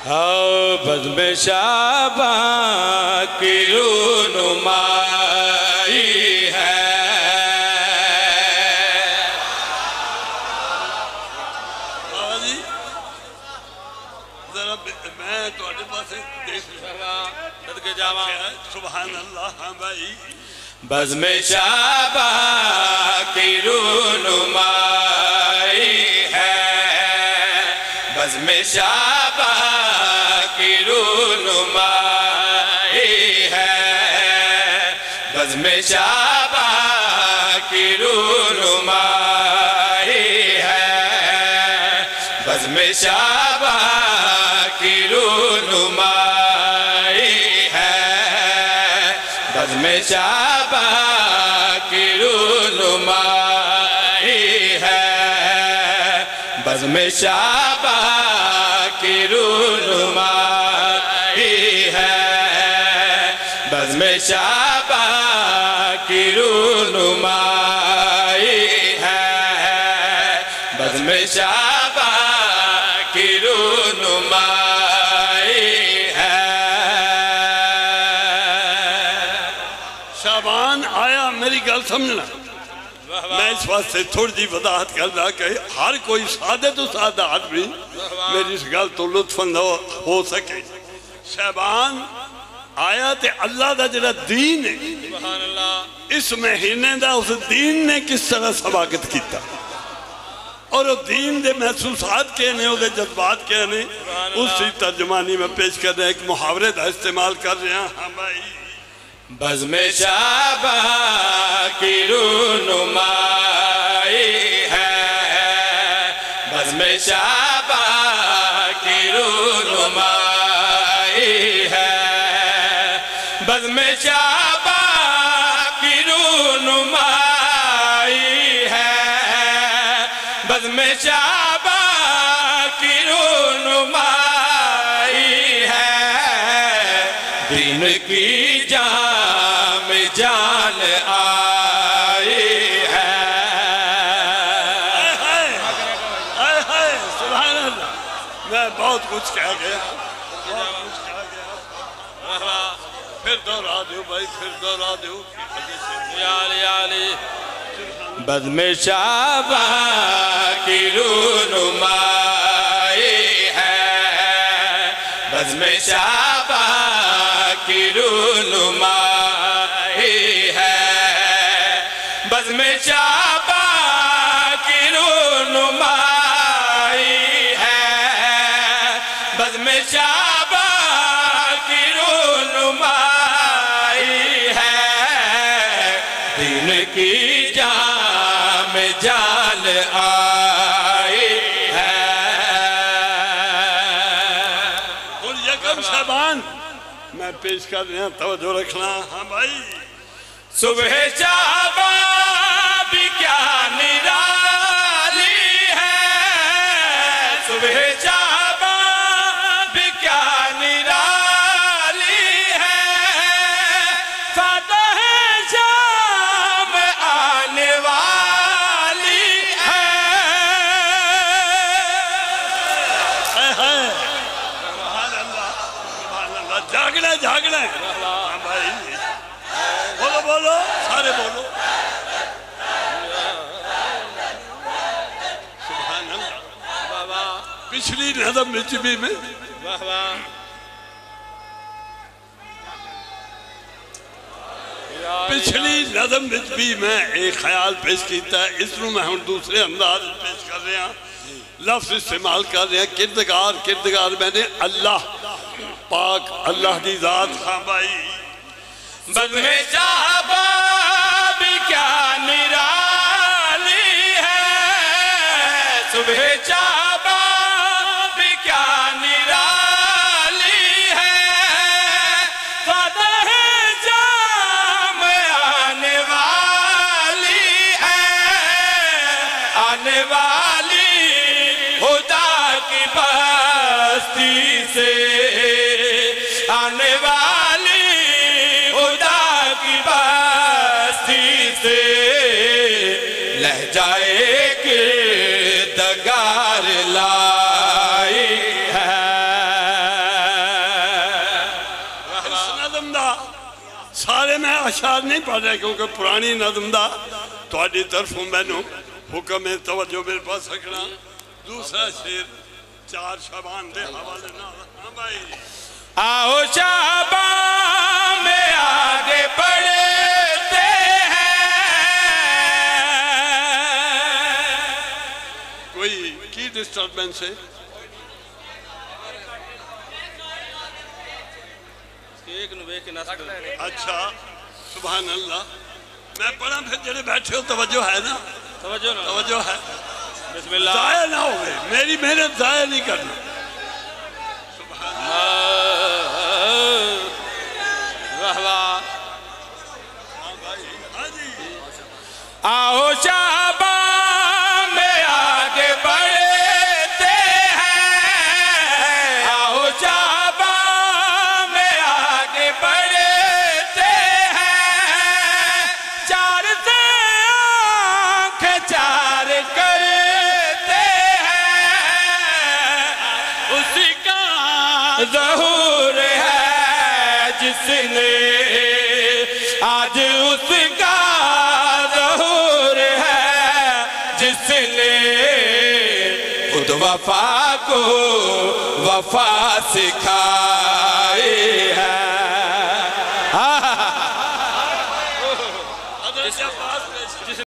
بزم شعباں کی رونمائی ہے ذرا میں توڑے پاس دیکھ صدقے جاواں سبحان اللہ ہاں بھائی بزم شعباں کی رونمائی ہے بزم شعباں کی رونمائی ہے بزم شعباں کی رونمائی ہے بزم شعباں کی رونمائی ہے بزم شعباں کی رونمائی ہے بزم شعباں کی رونمائی ہے بزم شعباں کی رونمائی ہے بزم شعباں کی رونمائی ہے شعبان آیا میری گل سمجھنا میں اس واسطے تھوڑی جی وضاحت کر رہا کہ ہر کوئی سادے تو سادہ آدمی میری اس گل تو لطف اندوز ہو سکے شعبان آیا تے اللہ دا جڑا دین ہے اس مہینے دا اس دین نے کس طرح سباقت کیتا اور وہ دین دے محسوسات کے نے وہ دے جذبات کے نے اسی ترجمانی میں پیش کر رہے ہیں ایک محاورے دا استعمال کر رہے ہیں ہاں بھائی بزم شعباں کی رونمائی ہے بزم شعباں کی رونمائی ہے بزم شعباں کی رونمائی ہے بزم شعباں کی رونمائی ہے دین کی جام جان آئی ہے سبحان اللہ میں بہت کچھ کہہ گیا پھر دورا دیو بھائی پھر دورا دیو بزم شعباں کی رونمائی ہے بزم شعباں کی رونمائی ہے بزم شعباں کی رونمائی ہے بزم شعباں کی رونمائی ہے دین کی جام جان آئی ہے اور یکم شعبان میں پیش کر رہے ہیں توجہ رکھنا ہاں بھائی صبح شعباں بھی کیا نرالی ہے صبح شعباں بھی کیا نرالی ہے فتح شام آنے والی ہے سبحان اللہ جاگنا جاگنا ہاں بھائی بولو بولو سارے بولو سبحان اللہ پچھلی نظم بھی میں پچھلی نظم بھی میں ایک خیال پیش کیتا ہے اس میں ہم دوسرے انداز پیش کر رہے ہیں لفظ استعمال کر رہے ہیں کردگار میں نے اللہ پاک اللہ دی ذات ہاں بھائی بزم شعباں بھی کیا نرالی ہے صبح شعباں بھی کیا نرالی ہے فتح جام آنے والی ہے آنے والی خدا کی بستی سے آنے والی خدا کی بستی سے لہجہ کردگار سارے میں اشعار نہیں پڑھ رہا کیونکہ پرانی نظم دا تھوڑی طرفوں میں نو حکم توجہ میرے پاس رکھنا دوسرا شعر 4 شعبان دے حوالے نہ ہاں بھائی آؤ شعبان میں آگے بڑھتے ہیں کوئی کی ڈسٹربنس ہے اچھا سبحان اللہ میں پڑھا پھر جڑے بیٹھے ہو توجہ ہے نا توجہ ہے بسم اللہ ضائع نہ ہوئے میری محنت ضائع نہیں کرنا واہ واہ ہاں جی آؤ شعبان میں آگے بڑھتے ہیں آؤ شعبان میں آگے بڑھتے ہیں چار سے آنکھیں چار کرتے ہیں اسی کا ظہور ہے جس نے آج اس کا ظہور ہے جس نے خود وفا کو وفا سکھائی ہے